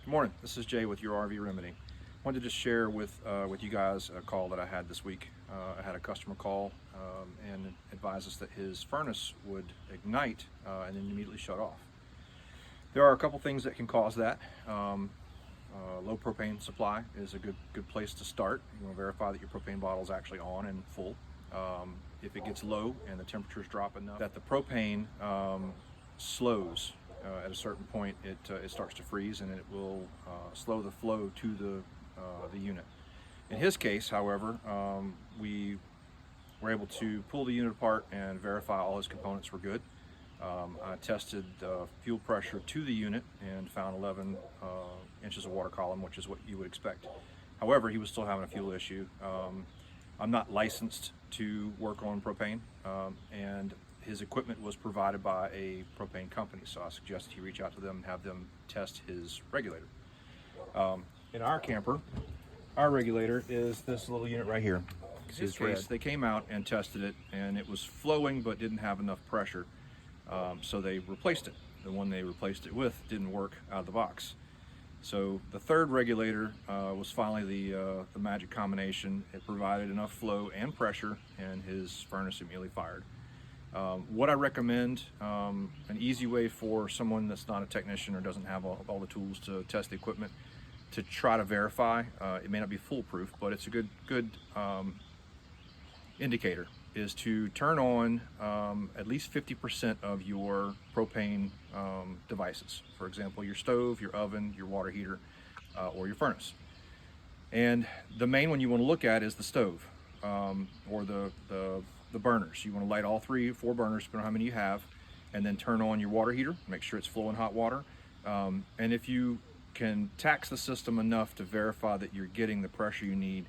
Good morning, this is Jay with your RV Remedy. I wanted to just share with you guys a call that I had this week. I had a customer call and advise us that his furnace would ignite and then immediately shut off. There are a couple things that can cause that. Low propane supply is a good place to start. You want to verify that your propane bottle is actually on and full. If it gets low and the temperatures drop enough that the propane slows, at a certain point it starts to freeze and it will slow the flow to the unit. In his case, however, we were able to pull the unit apart and verify all his components were good. I tested fuel pressure to the unit and found 11 inches of water column, which is what you would expect. However, he was still having a fuel issue. I'm not licensed to work on propane, and his equipment was provided by a propane company, so I suggested he reach out to them and have them test his regulator. In our camper, our regulator is this little unit right here. In his case, they came out and tested it, and it was flowing but didn't have enough pressure, so they replaced it. The one they replaced it with didn't work out of the box. So the third regulator was finally the magic combination. It provided enough flow and pressure, and his furnace immediately fired. What I recommend, an easy way for someone that's not a technician or doesn't have all the tools to test the equipment to try to verify, it may not be foolproof, but it's a good indicator, is to turn on at least 50% of your propane devices. For example, your stove, your oven, your water heater, or your furnace. And the main one you want to look at is the stove, or the burners. You want to light all 3 or 4 burners, depending on how many you have, and then turn on your water heater, make sure it's flowing hot water. And if you can tax the system enough to verify that you're getting the pressure you need,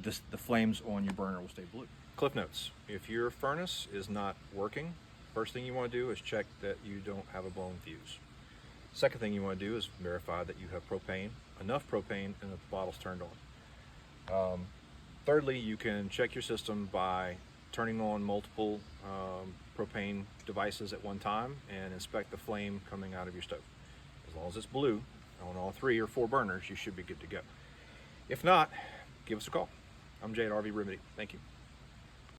the flames on your burner will stay blue. Cliff notes: if your furnace is not working, first thing you want to do is check that you don't have a blown fuse. Second thing you want to do is verify that you have propane, enough propane, and that the bottle's turned on. Thirdly, you can check your system by turning on multiple propane devices at one time and inspect the flame coming out of your stove. As long as it's blue on all 3 or 4 burners, you should be good to go. If not, give us a call. I'm Jay at RV Remedy. Thank you.